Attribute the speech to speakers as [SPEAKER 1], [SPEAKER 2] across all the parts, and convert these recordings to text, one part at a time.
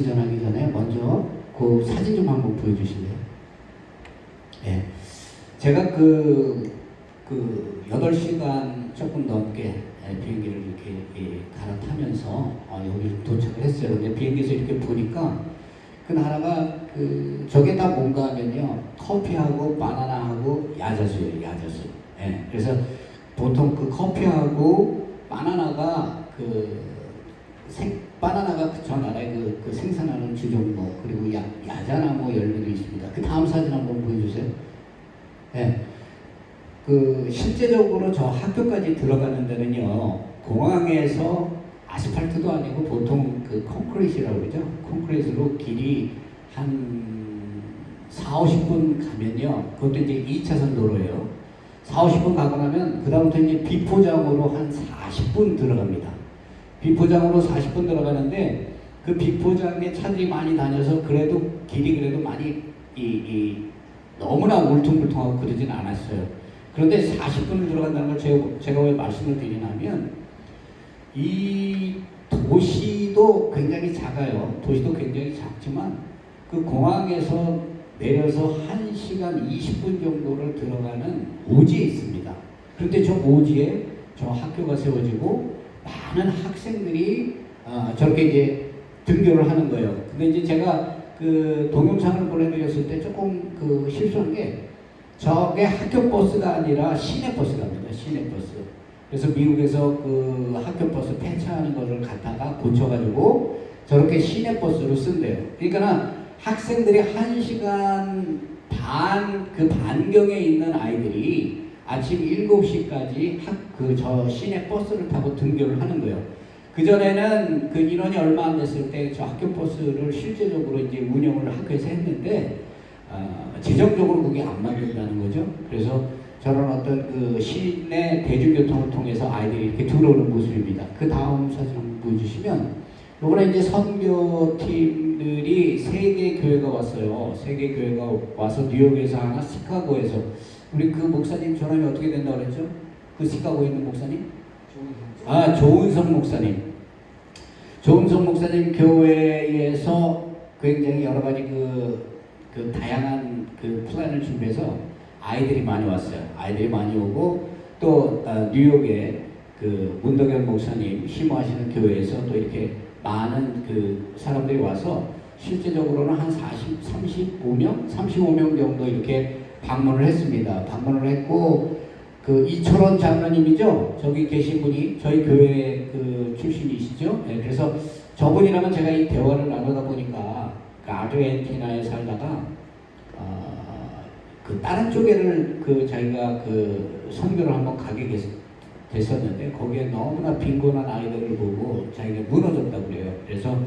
[SPEAKER 1] 승전하기 전에 먼저 그 사진 좀 한번 보여주실래요? 예. 제가 8시간 조금 넘게 비행기를 이렇게 갈아타면서 여기 도착을 했어요. 근데 비행기에서 이렇게 보니까 그 나라가 저게 다 뭔가 하면요. 커피하고 바나나하고 야자수예요. 야자수. 예. 그래서 보통 그 커피하고 바나나가 바나나가 저 나라의 그 생산하는 주종목, 그리고 야자나무 열매도 있습니다. 그 다음 사진 한번 보여주세요. 예. 실제적으로 저 학교까지 들어가는 데는요, 공항에서 아스팔트도 아니고 보통 콘크리트라고 그러죠. 콘크리트로 길이 한 40-50분 가면요, 그것도 이제 2차선 도로예요. 40-50분 가고 나면 그다음부터 이제 비포장으로 한 40분 들어갑니다. 비포장으로 40분 들어가는데 그 비포장에 차들이 많이 다녀서 그래도 길이 그래도 많이 너무나 울퉁불퉁하고 그러진 않았어요. 그런데 40분을 들어간다는 걸 제가 왜 말씀을 드리냐면 이 도시도 굉장히 작아요. 도시도 굉장히 작지만 그 공항에서 내려서 1시간 20분 정도를 들어가는 오지에 있습니다. 그런데 저 오지에 저 학교가 세워지고 많은 학생들이 저렇게 이제 등교를 하는 거예요. 근데 이제 제가 동영상을 보내드렸을 때 조금 실수한 게 저게 학교 버스가 아니라 시내 버스가 입니다. 시내 버스. 그래서 미국에서 학교 버스 폐차하는 것을 갖다가 고쳐가지고 저렇게 시내 버스로 쓴대요. 그러니까 학생들이 1시간 반 반경에 있는 아이들이 아침 7시까지 저 시내 버스를 타고 등교를 하는 거예요. 그전에는 인원이 얼마 안 됐을 때 저 학교 버스를 실제적으로 이제 운영을 학교에서 했는데 재정적으로 그게 안 맞는다는 거죠. 그래서 저런 어떤 시내 대중교통을 통해서 아이들이 이렇게 들어오는 모습입니다. 그 다음 사진 한번 보여주시면, 이번에 이제 선교팀들이 3개 교회가 왔어요. 3개 교회가 와서 뉴욕에서 하나, 시카고에서. 우리 목사님 전함이 어떻게 된다고 그랬죠? 시카고에 있는 목사님? 조은성 목사님. 조은성 목사님 교회에서 굉장히 여러 가지 다양한 플랜을 준비해서 아이들이 많이 왔어요. 아이들이 많이 오고 또 뉴욕에 문덕열 목사님 힘하시는 교회에서 또 이렇게 많은 사람들이 와서 실제적으로는 한 35명 정도 이렇게 방문을 했습니다. 방문을 했고 이철원 장로님이죠. 저기 계신 분이 저희 교회 출신이시죠. 네, 그래서 저분이랑은 제가 이 대화를 나누다 보니까 아르헨티나에 살다가 다른 쪽에를 자기가 선교를 한번 가게 됐었는데 거기에 너무나 빈곤한 아이들을 보고 자기가 무너졌다고 그래요. 그래서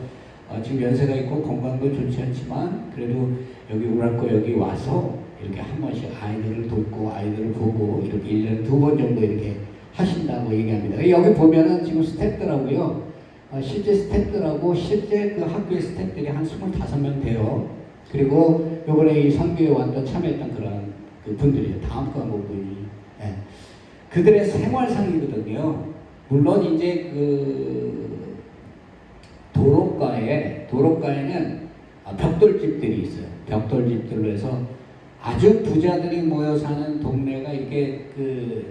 [SPEAKER 1] 지금 연세가 있고 건강도 좋지 않지만 그래도 여기 우랄거 여기 와서 이렇게 한 번씩 아이들을 돕고 아이들을 보고 이렇게 1년에 2번 정도 이렇게 하신다고 얘기합니다. 여기 보면은 지금 스태프들하고요. 실제 스태프들하고 실제 학교의 스태프들이 한 25명 돼요. 그리고 요번에 이 선교에 왔던 참여했던 그런 분들이에요. 다음 거 한번 보여주세요. 네. 그들의 생활상이거든요. 물론 이제 도로가에는 벽돌집들이 있어요. 벽돌집들로 해서 아주 부자들이 모여 사는 동네가 이렇게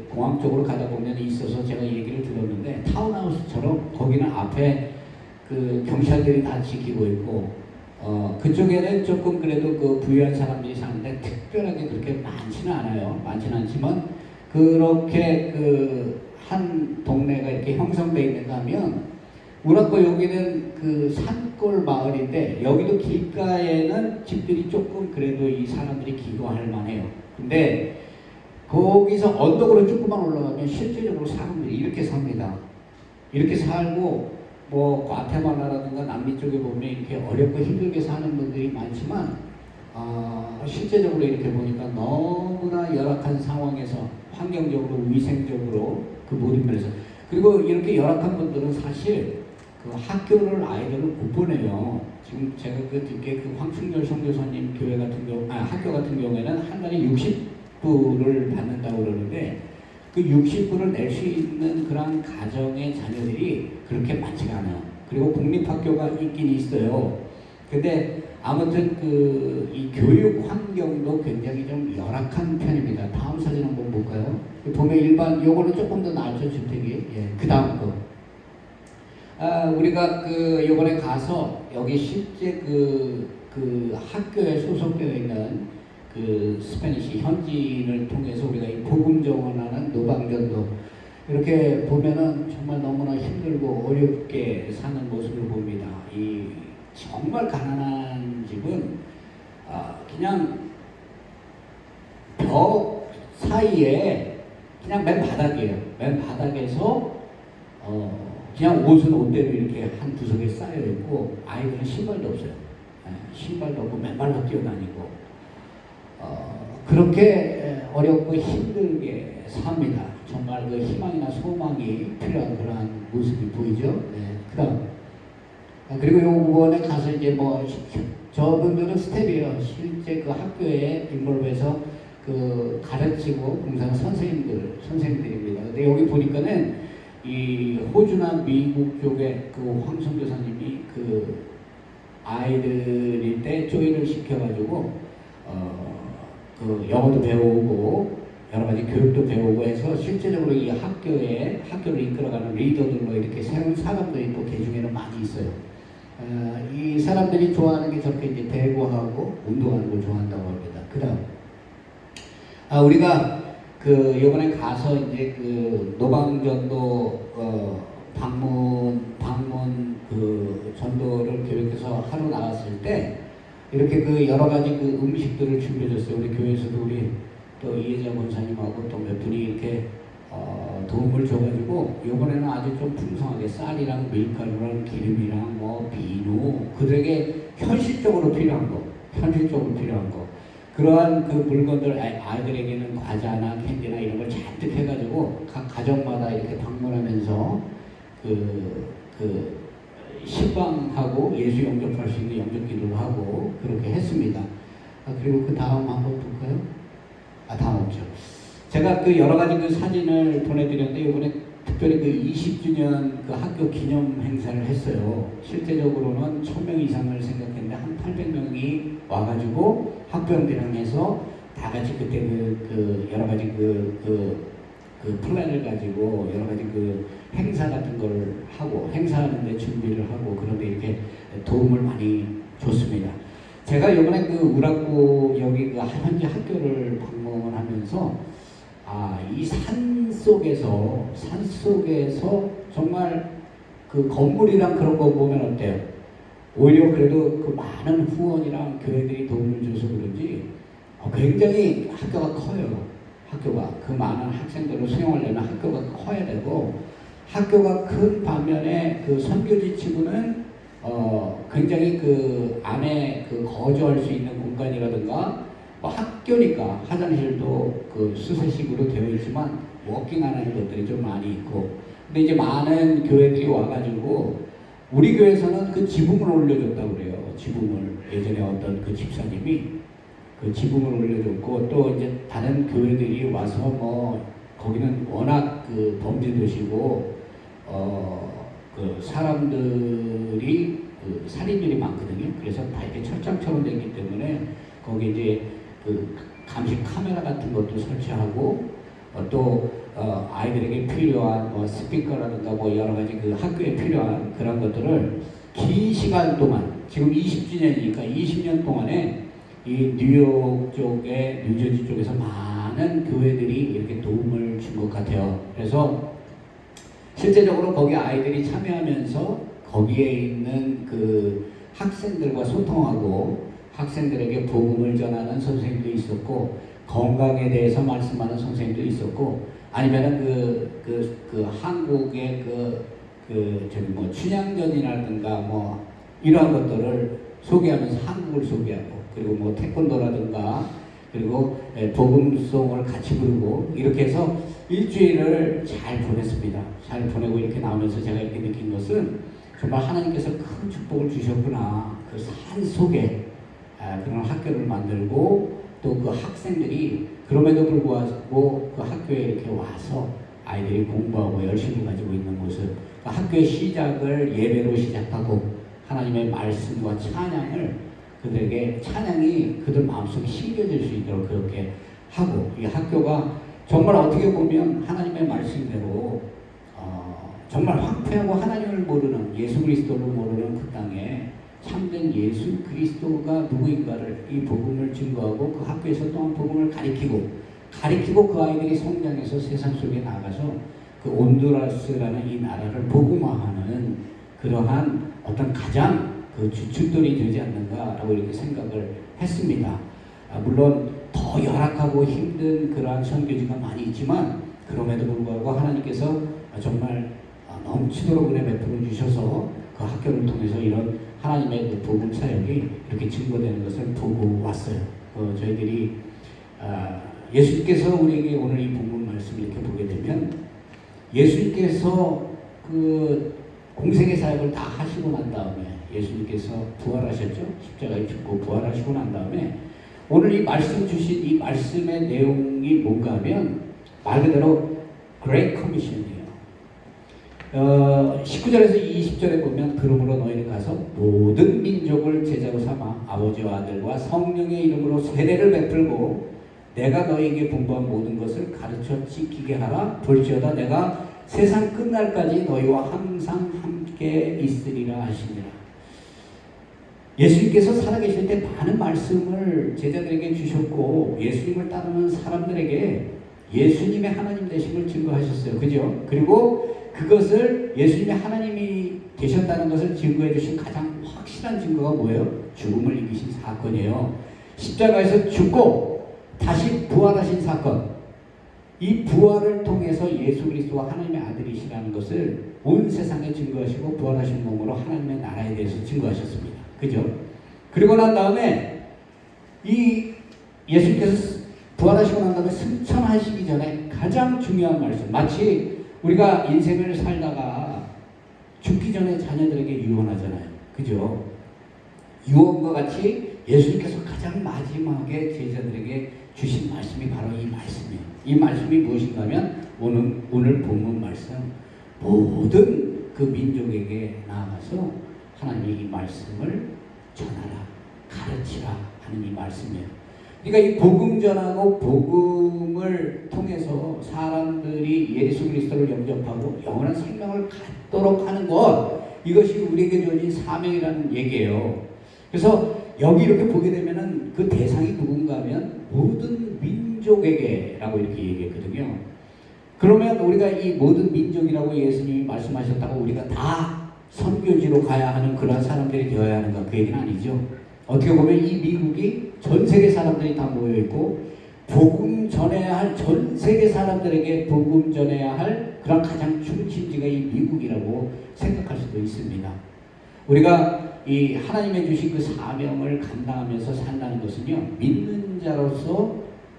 [SPEAKER 1] 공항 쪽으로 가다 보면 있어서 제가 얘기를 들었는데 타운하우스처럼 거기는 앞에 경찰들이 다 지키고 있고 그쪽에는 조금 그래도 부유한 사람들이 사는데 특별하게 그렇게 많지는 않아요. 많지는 않지만 그렇게 한 동네가 이렇게 형성되어 있는가 하면 우라코 여기는 산골 마을인데 여기도 길가에는 집들이 조금 그래도 이 사람들이 기거할 만해요. 근데 거기서 언덕으로 조금만 올라가면 실제적으로 사람들이 이렇게 삽니다. 이렇게 살고 과테말라라든가 남미 쪽에 보면 이렇게 어렵고 힘들게 사는 분들이 많지만 실제적으로 이렇게 보니까 너무나 열악한 상황에서 환경적으로 위생적으로 모든 면에서 그리고 이렇게 열악한 분들은 사실 학교를 아이들을 못 보내요. 지금 제가 듣기에 황충렬 선교사님 교회 같은 학교 같은 경우에는 한 달에 60불을 받는다고 그러는데 60불을 낼 수 있는 그런 가정의 자녀들이 그렇게 많지가 않아요. 그리고 공립학교가 있긴 있어요. 근데 아무튼 그 이 교육 환경도 굉장히 좀 열악한 편입니다. 다음 사진 한번 볼까요? 보면 일반 요거는 조금 더 나았죠, 주택이. 예, 그 다음 거. 우리가 그 요번에 가서 여기 실제 그 학교에 소속되어 있는 그 스페니시 현지인을 통해서 우리가 이 복음 정원하는 노방전도 이렇게 보면은 정말 너무나 힘들고 어렵게 사는 모습을 봅니다. 이 정말 가난한 집은 그냥 벽 사이에 그냥 맨 바닥이에요. 맨 바닥에서 그냥 옷은 옷대로 이렇게 한 구석에 쌓여 있고 아이들은 신발도 없어요. 신발도 없고 맨발로 뛰어다니고 그렇게 어렵고 힘들게 삽니다. 정말 그 희망이나 소망이 필요한 그러한 모습이 보이죠. 네. 그다음 그리고 요번에 가서 이제 뭐 저분들은 스텝이에요. 실제 그 학교에 인볼브해서 그 가르치고 봉사하는 선생님들입니다. 근데 여기 보니까는 이 호주나 미국 쪽에 그 황성 교사님이 그 아이들일 때 조인을 시켜가지고 그 영어도 배우고 여러 가지 교육도 배우고 해서 실제적으로 이 학교를 이끌어가는 리더들로 이렇게 새로운 사람들이 또 개중에는 많이 있어요. 이 사람들이 좋아하는 게 저렇게 이제 대구하고 운동하는 걸 좋아한다고 합니다. 그다음 우리가 그 요번에 가서 이제 그 노방전도 방문 그 전도를 계획해서 하러 나갔을 때 이렇게 그 여러 가지 그 음식들을 준비해줬어요. 우리 교회에서도 우리 또 이혜자 권사님하고 또 몇 분이 이렇게 도움을 줘가지고 요번에는 아주 좀 풍성하게 쌀이랑 밀가루랑 기름이랑 뭐 비누 그들에게 현실적으로 필요한 거 그러한 그 물건들 아이들에게는 과자나 캔디나 이런 걸 잔뜩 해가지고 각 가정마다 이렇게 방문하면서 그 신방하고 예수 영접할 수 있는 영접 기도를 하고 그렇게 했습니다. 그리고 그 다음 한번 볼까요? 다음 없죠. 제가 그 여러 가지 그 사진을 보내드렸는데 이번에 특별히 그 20주년 그 학교 기념 행사를 했어요. 실제적으로는 1000명 이상을 생각했는데 한 800명이 와가지고 학부형들이랑 해서 다 같이 그때 그 여러 가지 그 플랜을 가지고 여러 가지 그 행사 같은 걸 하고 행사하는데 준비를 하고 그런데 이렇게 도움을 많이 줬습니다. 제가 이번에 그 우라쿠 여기 그 현지 학교를 방문하면서 이 산 속에서 정말 그 건물이랑 그런 거 보면 어때요? 오히려 그래도 그 많은 후원이랑 교회들이 도움을 줘서 그런지 굉장히 학교가 커요. 학교가 그 많은 학생들을 수용하려면 학교가 커야 되고 학교가 큰 반면에 그 선교지 치고는 굉장히 그 안에 그 거주할 수 있는 공간이라든가 학교니까 화장실도 그 수세식으로 되어 있지만 워킹하는 것들이 좀 많이 있고 근데 이제 많은 교회들이 와가지고 우리 교회에서는 그 지붕을 올려줬다고 그래요. 지붕을 예전에 어떤 그 집사님이 그 지붕을 올려줬고 또 이제 다른 교회들이 와서 뭐 거기는 워낙 그 범죄 도시고 그 사람들이 그 살인들이 많거든요. 그래서 다 이렇게 철장처럼 되기 때문에 거기 이제 그 감시 카메라 같은 것도 설치하고 또 아이들에게 필요한 뭐 스피커라든가 뭐 여러 가지 그 학교에 필요한 그런 것들을 긴 시간 동안 지금 20주년이니까 20년 동안에 이 뉴욕 쪽에 뉴저지 쪽에서 많은 교회들이 이렇게 도움을 준 것 같아요. 그래서 실제적으로 거기 아이들이 참여하면서 거기에 있는 그 학생들과 소통하고 학생들에게 복음을 전하는 선생님도 있었고 건강에 대해서 말씀하는 선생님도 있었고 아니면은 그 한국의 저기 뭐 춘향전이라든가 뭐 이러한 것들을 소개하면서 한국을 소개하고 그리고 뭐 태권도라든가 그리고 복음송을 같이 부르고 이렇게 해서 일주일을 잘 보냈습니다. 잘 보내고 이렇게 나오면서 제가 이렇게 느낀 것은 정말 하나님께서 큰 축복을 주셨구나. 그 산 속에 그런 학교를 만들고 또 그 학생들이 그럼에도 불구하고 그 학교에 이렇게 와서 아이들이 공부하고 열심히 가지고 있는 모습. 그 학교의 시작을 예배로 시작하고 하나님의 말씀과 찬양을 그들에게 찬양이 그들 마음속에 심겨질 수 있도록 그렇게 하고, 이 학교가 정말 어떻게 보면 하나님의 말씀대로 정말 황폐하고 하나님을 모르는, 예수 그리스도를 모르는 그 땅에 참된 예수 그리스도가 누구인가를, 이 복음을 증거하고 그 학교에서 또한 복음을 가리키고 그 아이들이 성장해서 세상 속에 나가서 그 온두라스라는 이 나라를 복음화하는 그러한 어떤 가장 그 주춧돌이 되지 않는가라고 이렇게 생각을 했습니다. 물론 더 열악하고 힘든 그러한 선교지가 많이 있지만 그럼에도 불구하고 하나님께서 정말 넘치도록 은혜 베풀어 주셔서 그 학교를 통해서 이런 하나님의 그 복음 사역이 이렇게 증거되는 것을 보고 왔어요. 저희들이 예수님께서 우리에게 오늘 이 복음 말씀을 이렇게 보게 되면, 예수님께서 그 공생의 사역을 다 하시고 난 다음에, 예수님께서 부활하셨죠. 십자가에 죽고 부활하시고 난 다음에 오늘 이 말씀 주신 이 말씀의 내용이 뭔가 하면 말 그대로 Great Commission이에요. 19절에서 20절에 보면, 그러므로 너희는 가서 모든 민족을 제자로 삼아 아버지와 아들과 성령의 이름으로 세례를 베풀고 내가 너희에게 분부한 모든 것을 가르쳐 지키게 하라. 볼지어다 내가 세상 끝날까지 너희와 항상 함께 있으리라 하시니라. 예수님께서 살아계실 때 많은 말씀을 제자들에게 주셨고, 예수님을 따르는 사람들에게 예수님의 하나님 되심을 증거하셨어요. 그죠? 그리고 그것을 예수님의 하나님이 되셨다는 것을 증거해 주신 가장 확실한 증거가 뭐예요? 죽음을 이기신 사건이에요. 십자가에서 죽고 다시 부활하신 사건. 이 부활을 통해서 예수 그리스도가 하나님의 아들이시라는 것을 온 세상에 증거하시고, 부활하신 몸으로 하나님의 나라에 대해서 증거하셨습니다. 그죠? 그리고 난 다음에 이 예수님께서 부활하시고 난 다음에 승천하시기 전에 가장 중요한 말씀, 마치 우리가 인생을 살다가 죽기 전에 자녀들에게 유언하잖아요. 그죠? 유언과 같이 예수님께서 가장 마지막에 제자들에게 주신 말씀이 바로 이 말씀이에요. 이 말씀이 무엇인가 하면 오늘 본문 말씀, 모든 그 민족에게 나아가서 하나님이 이 말씀을 전하라, 가르치라 하는 이 말씀이에요. 그러니까 이 복음 전하고 복음을 통해서 사람들이 예수 그리스도를 영접하고 영원한 생명을 갖도록 하는 것, 이것이 우리에게 주어진 사명이라는 얘기예요. 그래서 여기 이렇게 보게 되면은 그 대상이 누군가 하면 모든 민족에게라고 이렇게 얘기했거든요. 그러면 우리가 이 모든 민족이라고 예수님이 말씀하셨다고 우리가 다 선교지로 가야 하는 그런 사람들이 되어야 하는가, 그 얘기는 아니죠. 어떻게 보면 이 미국이 전 세계 사람들이 다 모여있고 복음 전해야 할, 전 세계 사람들에게 복음 전해야 할 그런 가장 중심지가 이 미국이라고 생각할 수도 있습니다. 우리가 이 하나님의 주신 그 사명을 감당하면서 산다는 것은요, 믿는 자로서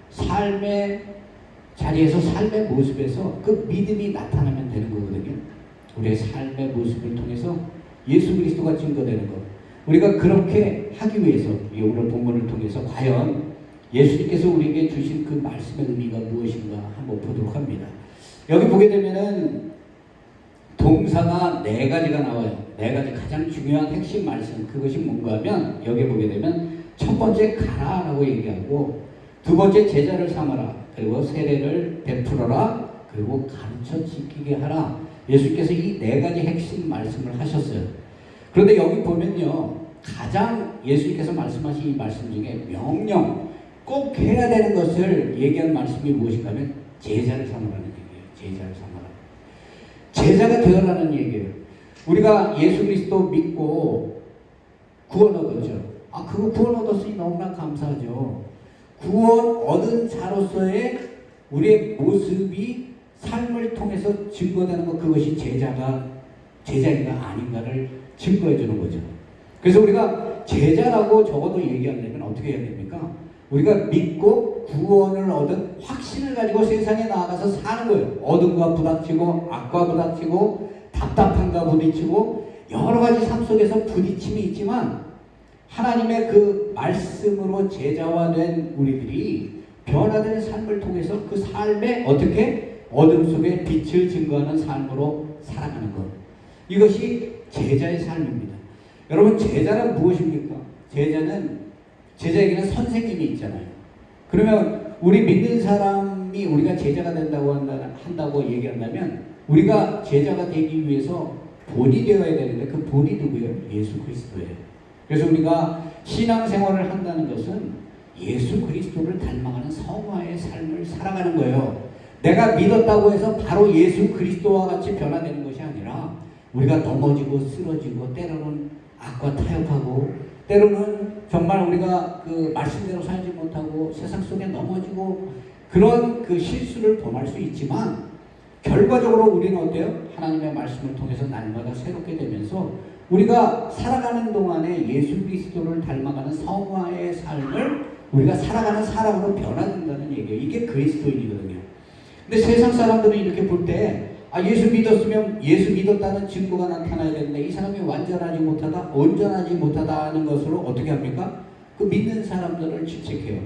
[SPEAKER 1] 삶의 자리에서, 삶의 모습에서 그 믿음이 나타나면 되는 거거든요. 우리의 삶의 모습을 통해서 예수 그리스도가 증거되는 것, 우리가 그렇게 하기 위해서 이 오늘 본문을 통해서 과연 예수님께서 우리에게 주신 그 말씀의 의미가 무엇인가 한번 보도록 합니다. 여기 보게 되면은 동사가 4가지가 나와요. 4가지 가장 중요한 핵심 말씀, 그것이 뭔가 하면 여기 보게 되면 첫 번째 가라라고 얘기하고, 두 번째 제자를 삼아라, 그리고 세례를 베풀어라, 그리고 가르쳐 지키게 하라. 예수님께서 이 4가지 핵심 말씀을 하셨어요. 그런데 여기 보면요, 가장 예수님께서 말씀하신 이 말씀 중에 명령, 꼭 해야 되는 것을 얘기한 말씀이 무엇인가 하면 제자를 삼으라는 얘기예요. 제자를 삼아라. 제자가 되어라는 얘기예요. 우리가 예수 그리스도 믿고 구원 얻었죠. 그거 구원 얻었으니 너무나 감사하죠. 구원 얻은 자로서의 우리의 모습이 삶을 통해서 증거되는 것, 그것이 제자인가 아닌가를 증거해 주는 거죠. 그래서 우리가 제자라고 적어도 얘기하려면 어떻게 해야 됩니까? 우리가 믿고 구원을 얻은 확신을 가지고 세상에 나아가서 사는 거예요. 어둠과 부닥치고 악과 부닥치고 답답함과 부딪히고 여러 가지 삶 속에서 부딪힘이 있지만, 하나님의 그 말씀으로 제자화된 우리들이 변화된 삶을 통해서 그 삶에 어떻게 어둠 속에 빛을 증거하는 삶으로 살아가는 것, 이것이 제자의 삶입니다. 여러분, 제자는 무엇입니까? 제자에게는 선생님이 있잖아요. 그러면 우리 믿는 사람이 우리가 제자가 된다고 한다고 얘기한다면 우리가 제자가 되기 위해서 본이 되어야 되는데 그 본이 누구예요? 예수 그리스도예요. 그래서 우리가 신앙생활을 한다는 것은 예수 그리스도를 닮아가는 성화의 삶을 살아가는 거예요. 내가 믿었다고 해서 바로 예수 그리스도와 같이 변화되는 것이 아니라 우리가 넘어지고 쓰러지고 때로는 악과 타협하고 때로는 정말 우리가 그 말씀대로 살지 못하고 세상 속에 넘어지고 그런 그 실수를 범할 수 있지만 결과적으로 우리는 어때요? 하나님의 말씀을 통해서 날마다 새롭게 되면서 우리가 살아가는 동안에 예수 그리스도를 닮아가는 성화의 삶을 우리가 살아가는 사람으로 변화된다는 얘기예요. 이게 그리스도인이거든요. 근데 세상 사람들은 이렇게 볼 때 예수 믿었으면 예수 믿었다는 증거가 나타나야 되는데 이 사람이 완전하지 못하다, 온전하지 못하다 하는 것으로 어떻게 합니까? 그 믿는 사람들을 질책해요.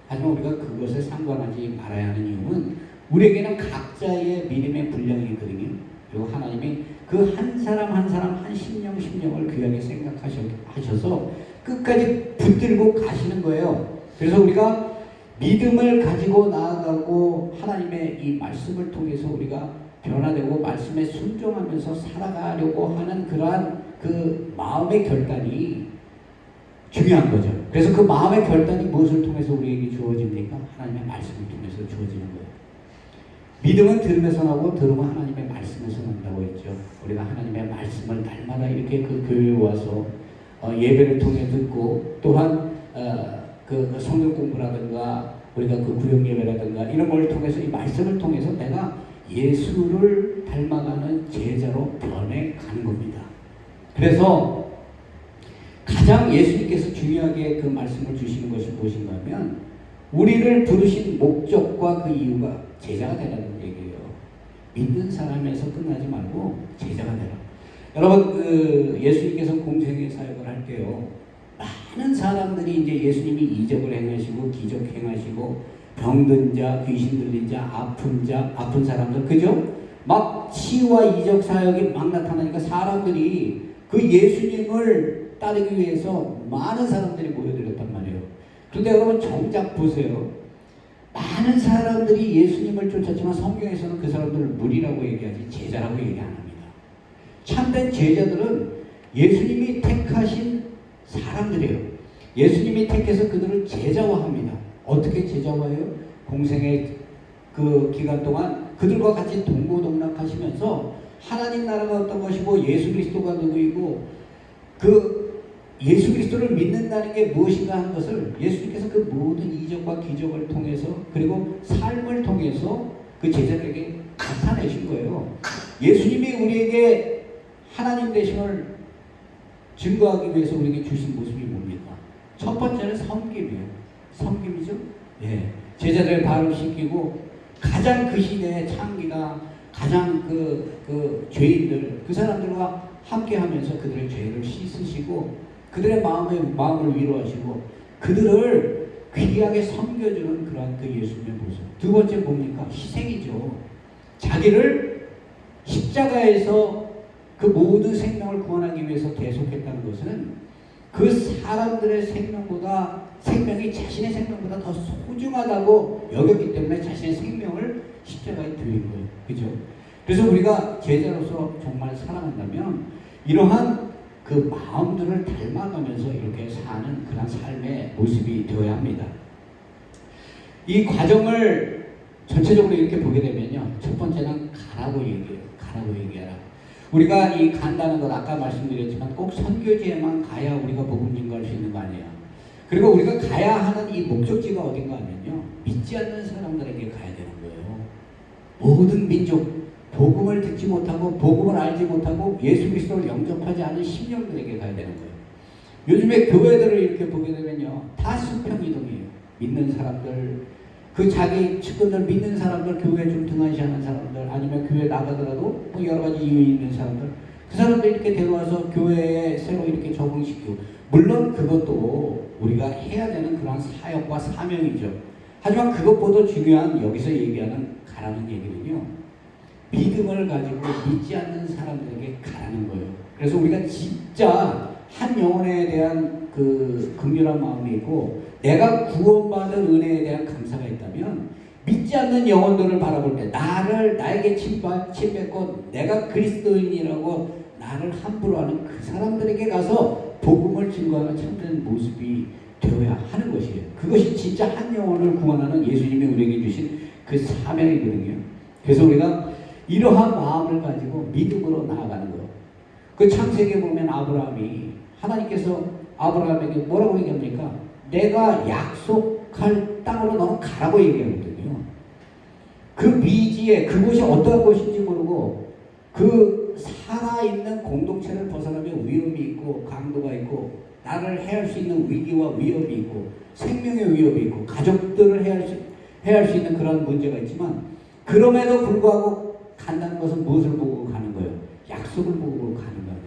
[SPEAKER 1] 하지만 우리가 그것에 상관하지 말아야 하는 이유는 우리에게는 각자의 믿음의 분량이 있거든요. 그리고 하나님이 그 한 사람 한 사람 한 심령을 귀하게 생각하셔서 끝까지 붙들고 가시는 거예요. 그래서 우리가 믿음을 가지고 나아가고 하나님의 이 말씀을 통해서 우리가 변화되고 말씀에 순종하면서 살아가려고 하는 그러한 그 마음의 결단이 중요한 거죠. 그래서 그 마음의 결단이 무엇을 통해서 우리에게 주어집니까? 하나님의 말씀을 통해서 주어지는 거예요. 믿음은 들으면서 나고 들으면 하나님의 말씀에서 난다고 했죠. 우리가 하나님의 말씀을 날마다 이렇게 그 교회에 와서 예배를 통해 듣고 또한 그 성경 공부라든가 우리가 그 구역 예배라든가 이런 걸 통해서 이 말씀을 통해서 내가 예수를 닮아가는 제자로 변해가는 겁니다. 그래서 가장 예수님께서 중요하게 그 말씀을 주시는 것이 무엇인가 하면 우리를 부르신 목적과 그 이유가 제자가 되라는 얘기예요. 믿는 사람에서 끝나지 말고 제자가 되라. 여러분, 그 예수님께서 공생의 사역을 할 때요, 많은 사람들이 이제 예수님이 이적을 행하시고 기적 행하시고 병든 자, 귀신 들린 자, 아픈 사람들, 그죠? 막 치유와 이적 사역이 막 나타나니까 사람들이 그 예수님을 따르기 위해서 많은 사람들이 모여들었단 말이에요. 그런데 여러분 정작 보세요. 많은 사람들이 예수님을 쫓았지만 성경에서는 그 사람들을 무리라고 얘기하지 제자라고 얘기 안 합니다. 참된 제자들은 예수님이 택하신 사람들이에요. 예수님이 택해서 그들을 제자화합니다. 어떻게 제자화해요? 공생의 그 기간 동안 그들과 같이 동고동락하시면서 하나님 나라가 어떤 것이고 예수 그리스도가 누구이고 그 예수 그리스도를 믿는다는 게 무엇인가 하는 것을 예수님께서 그 모든 이적과 기적을 통해서 그리고 삶을 통해서 그 제자들에게 나타내신 거예요. 예수님이 우리에게 하나님 되심을 증거하기 위해서 우리에게 주신 모습이 뭡니까? 첫 번째는 섬김이에요. 섬김이죠? 예. 제자들을 발음시키고 가장 그 시대의 창기가 가장 그 죄인들, 그 사람들과 함께 하면서 그들의 죄를 씻으시고 그들의 마음을 위로하시고 그들을 귀하게 섬겨주는 그러한 그 예수님의 모습. 두 번째 뭡니까? 희생이죠. 자기를 십자가에서 그 모든 생명을 구원하기 위해서 계속했다는 것은 그 사람들의 생명이 자신의 생명보다 더 소중하다고 여겼기 때문에 자신의 생명을 십자가에 드린 거예요. 그죠? 그래서 우리가 제자로서 정말 사랑한다면 이러한 그 마음들을 닮아가면서 이렇게 사는 그런 삶의 모습이 되어야 합니다. 이 과정을 전체적으로 이렇게 보게 되면요. 첫 번째는 가라고 얘기해요. 가라고 얘기하라. 우리가 이 간다는 것 아까 말씀드렸지만 꼭 선교지에만 가야 우리가 복음 증거할 수 있는 거 아니에요. 그리고 우리가 가야 하는 이 목적지가 어딘가 하면요. 믿지 않는 사람들에게 가야 되는 거예요. 모든 민족, 복음을 듣지 못하고 복음을 알지 못하고 예수 그리스도를 영접하지 않은 심령들에게 가야 되는 거예요. 요즘에 교회들을 이렇게 보게 되면요. 다 수평이동이에요. 믿는 사람들, 그 자기 측근들 믿는 사람들, 교회에 좀 등한시하는 사람들, 아니면 교회 나가더라도 뭐 여러 가지 이유 있는 사람들, 그 사람들 이렇게 데려와서 교회에 새로 이렇게 적응시키고, 물론 그것도 우리가 해야 되는 그런 사역과 사명이죠. 하지만 그것보다 중요한 여기서 얘기하는 가라는 얘기는요. 믿음을 가지고 믿지 않는 사람들에게 가라는 거예요. 그래서 우리가 진짜 한 영혼에 대한 그 긍휼한 마음이 있고 내가 구원받은 은혜에 대한 감사가 있다면 믿지 않는 영혼들을 바라볼 때 나에게 침뱉고 내가 그리스도인이라고 나를 함부로 하는 그 사람들에게 가서 복음을 증거하는 참된 모습이 되어야 하는 것이에요. 그것이 진짜 한 영혼을 구원하는 예수님이 우리에게 주신 그 사명이거든요. 그래서 우리가 이러한 마음을 가지고 믿음으로 나아가는 거예요. 그 창세기에 보면 아브라함이 하나님께서 아브라함에게 뭐라고 얘기합니까? 내가 약속할 땅으로 너는 가라고 얘기하거든요. 그 미지에 그곳이 어떠한 곳인지 모르고 그 살아있는 공동체를 벗어나면 위험이 있고 강도가 있고 나를 해할 수 있는 위기와 위협이 있고 생명의 위협이 있고 가족들을 해할 수 있는 그런 문제가 있지만 그럼에도 불구하고 간다는 것은 무엇을 보고 가는 거예요? 약속을 보고 가는 거예요.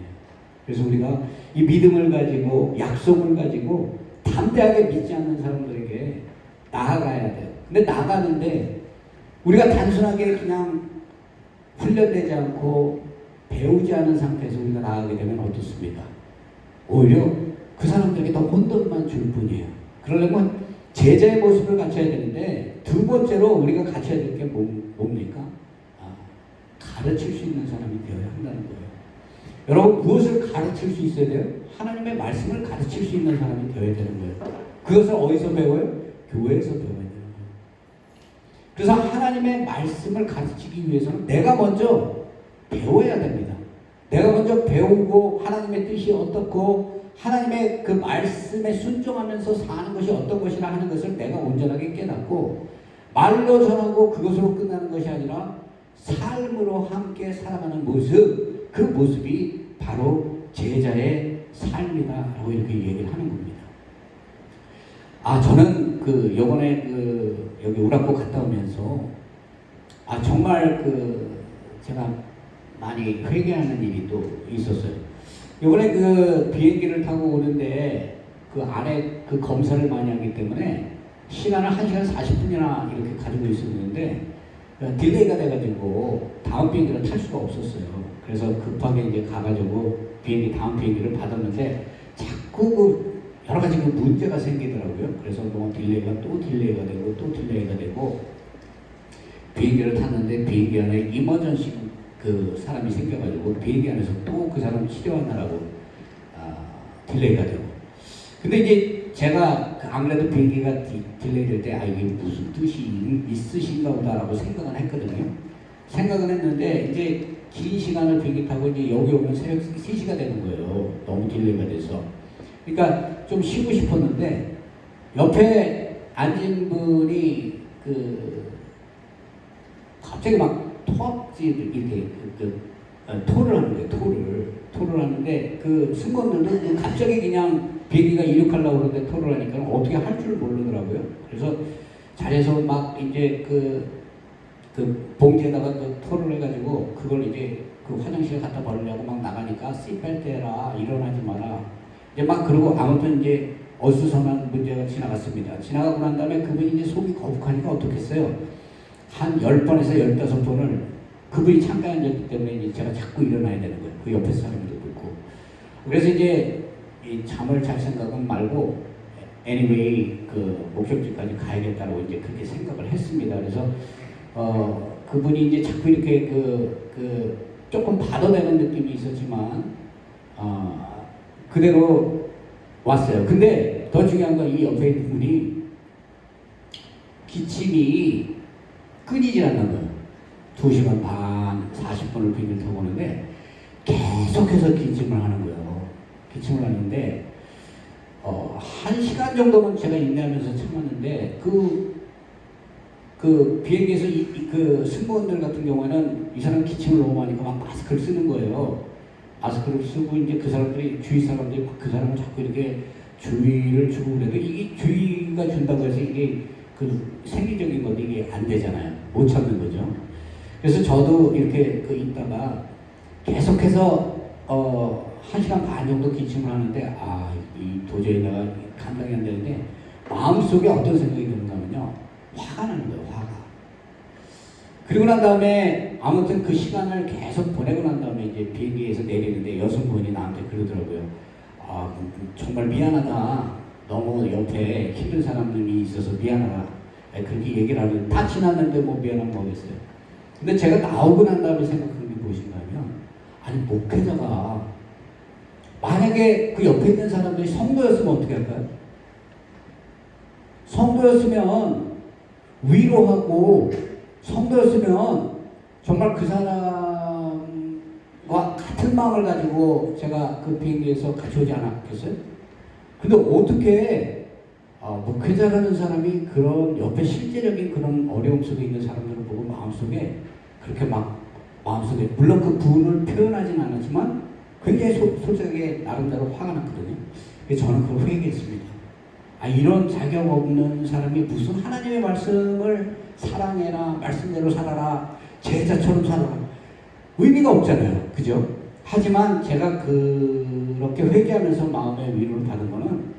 [SPEAKER 1] 그래서 우리가 이 믿음을 가지고 약속을 가지고 담대하게 믿지 않는 사람들에게 나아가야 돼요. 근데 나가는데 우리가 단순하게 그냥 훈련되지 않고 배우지 않은 상태에서 우리가 나가게 되면 어떻습니까? 오히려 그 사람들에게 더 혼돈만 줄 뿐이에요. 그러려면 제자의 모습을 갖춰야 되는데 두 번째로 우리가 갖춰야 될 게 뭡니까? 가르칠 수 있는 사람이 되어야 한다는 거예요. 여러분 무엇을 가르칠 수 있어야 돼요? 하나님의 말씀을 가르칠 수 있는 사람이 되어야 되는 거예요. 그것을 어디서 배워요? 교회에서 배워야 되는 거예요. 그래서 하나님의 말씀을 가르치기 위해서는 내가 먼저 배워야 됩니다. 내가 먼저 배우고 하나님의 뜻이 어떻고 하나님의 그 말씀에 순종하면서 사는 것이 어떤 것이라 하는 것을 내가 온전하게 깨닫고 말로 전하고 그것으로 끝나는 것이 아니라 삶으로 함께 살아가는 모습, 그 모습이 바로 제자의 삶이다라고 이렇게 얘기를 하는 겁니다. 저는 요번에 여기 우라코 갔다 오면서 정말 제가 많이 회개하는 일이 또 있었어요. 요번에 비행기를 타고 오는데 그 안에 검사를 많이 하기 때문에 시간을 1시간 40분이나 이렇게 가지고 있었는데 딜레이가 돼가지고 다음 비행기를 탈 수가 없었어요. 그래서 급하게 이제 가가지고 다음 비행기를 받았는데 자꾸 여러 가지 문제가 생기더라고요. 그래서 딜레이가 되고 또 딜레이가 되고 비행기를 탔는데 비행기 안에 이머전시 사람이 생겨가지고 비행기 안에서 또 그 사람 치료하느라고 딜레이가 되고 근데 이제 제가 아무래도 비행기가 딜레이 될 때 이게 무슨 뜻이 있으신가 보다라고 생각은 했거든요. 생각은 했는데 이제 긴 시간을 비행기 타고 이제 여기 오면 새벽 3시가 되는 거예요. 너무 딜레이가 돼서. 그러니까 좀 쉬고 싶었는데 옆에 앉은 분이 갑자기 막 토악질 이렇게 토를 하는 거예요. 토를 하는데 승무원들도 갑자기 그냥 비행기가 이륙하려고 그러는데 토를 하니까 어떻게 할 줄 모르더라고요. 그래서 자리에서 막 이제 봉지에다가 토를 해가지고 그걸 이제 화장실에 갖다 버리려고 막 나가니까 씨벨트 해라, 일어나지 마라. 이제 막 그러고 아무튼 이제 어수선한 문제가 지나갔습니다. 지나가고 난 다음에 그분이 이제 속이 거북하니까 어떻겠어요? 한 10번에서 15번을 그분이 창가에 앉았기 때문에 이제 제가 자꾸 일어나야 되는 거예요. 그 옆에 사람도 그렇고. 그래서 이제 이 잠을 잘 생각은 말고 anyway 목적지까지 가야겠다고 이제 그렇게 생각을 했습니다. 그래서 그분이 이제 자꾸 이렇게 조금 받아내는 느낌이 있었지만 그대로 왔어요. 근데 더 중요한 건 이 옆에 있는 분이 기침이 끊이질 않는 거예요. 2시간 반, 40분을 비행기를 타고 오는데 계속해서 기침을 하는 거예요. 기침을 하는데 1시간 정도는 제가 인내하면서 참았는데 비행기에서 승무원들 같은 경우에는 이 사람 기침을 너무 하니까 막 마스크를 쓰는 거예요. 마스크를 쓰고 이제 그 사람들이 주위 사람들이 그 사람을 자꾸 이렇게 주의를 주고 그래도 이게 주의가 준다고 해서 이게 생리적인 건데 이게 안 되잖아요. 못 참는 거죠. 그래서 저도 이렇게 있다가 계속해서 1시간 반 정도 기침을 하는데 도저히 내가 감당이 안 되는데 마음속에 어떤 생각이 드는가 하면요. 화가 나는 거예요. 화가. 그리고 난 다음에 아무튼 그 시간을 계속 보내고 난 다음에 이제 비행기에서 내리는데 여성분이 나한테 그러더라고요. 정말 미안하다. 너무 옆에 힘든 사람들이 있어서 미안하다. 그렇게 얘기를 하면 다 지났는데 뭐 미안한 거 하겠어요. 근데 제가 나오고 난 다음에 생각한 게 무엇인가 하면, 아니, 목회자가 만약에 그 옆에 있는 사람들이 성도였으면 어떻게 할까요? 성도였으면 위로하고, 성도였으면 정말 그 사람과 같은 마음을 가지고 제가 그 비행기에서 같이 오지 않았겠어요? 근데 어떻게 목회자라는 사람이 그런 옆에 실제적인 그런 어려움 속에 있는 사람들을 보고 마음속에 그렇게 막 마음속에, 물론 그 부분을 표현하진 않았지만 굉장히 솔직하게 나름대로 화가 났거든요. 그래서 저는 그걸 회개했습니다. 이런 자격 없는 사람이 무슨 하나님의 말씀을 사랑해라, 말씀대로 살아라, 제자처럼 살아라, 의미가 없잖아요. 그죠? 하지만 제가 그렇게 회개하면서 마음의 위로를 받은 거는,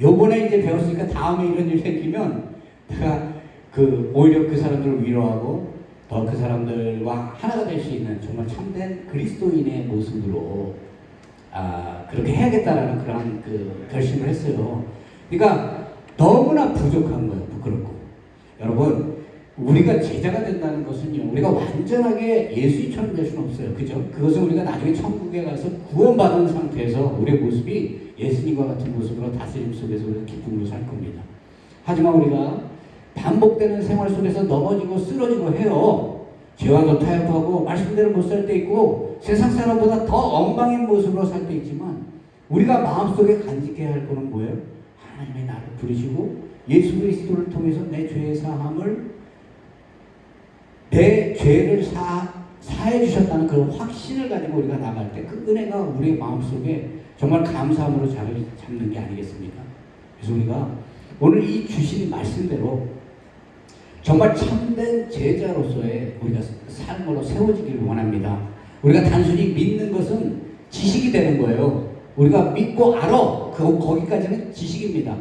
[SPEAKER 1] 요번에 이제 배웠으니까 다음에 이런 일이 생기면 내가 오히려 그 사람들을 위로하고 더 그 사람들과 하나가 될 수 있는 정말 참된 그리스도인의 모습으로 그렇게 해야겠다라는 그런 결심을 했어요. 그러니까 너무나 부족한 거예요. 부끄럽고. 여러분, 우리가 제자가 된다는 것은요, 우리가 완전하게 예수님처럼 될 수는 없어요. 그죠? 그것은 우리가 나중에 천국에 가서 구원받은 상태에서 우리의 모습이 예수님과 같은 모습으로 다스림 속에서 우리가 기쁨으로 살 겁니다. 하지만 우리가 반복되는 생활 속에서 넘어지고 쓰러지고 해요. 죄와도 타협하고 말씀대로 못 살 때 있고 세상 사람보다 더 엉망인 모습으로 살 때 있지만, 우리가 마음속에 간직해야 할 것은 뭐예요? 하나님이 나를 부르시고 예수 그리스도를 통해서 내 죄의 사함을, 내 죄를 사해 주셨다는 그런 확신을 가지고 우리가 나갈 때 그 은혜가 우리의 마음속에 정말 감사함으로 자리를 잡는 게 아니겠습니까? 그래서 우리가 오늘 이 주신 말씀대로 정말 참된 제자로서의 우리가 삶으로 세워지기를 원합니다. 우리가 단순히 믿는 것은 지식이 되는 거예요. 우리가 믿고 알아. 거기까지는 지식입니다.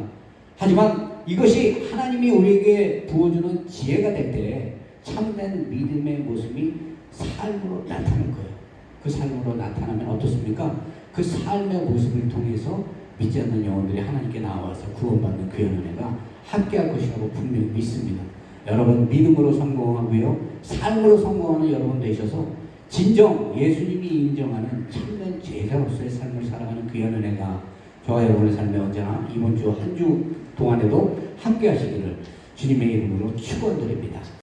[SPEAKER 1] 하지만 이것이 하나님이 우리에게 부어주는 지혜가 될 때 참된 믿음의 모습이 삶으로 나타나는 거예요. 그 삶으로 나타나면 어떻습니까? 그 삶의 모습을 통해서 믿지 않는 영혼들이 하나님께 나와서 구원받는 그 은혜가 함께할 것이라고 분명히 믿습니다. 여러분, 믿음으로 성공하고요, 삶으로 성공하는 여러분 되셔서 진정 예수님이 인정하는 참된 제자로서의 삶을 살아가는 그 은혜가 저와 여러분의 삶에 언제나 이번 주 한 주 동안에도 함께 하시기를 주님의 이름으로 축원드립니다.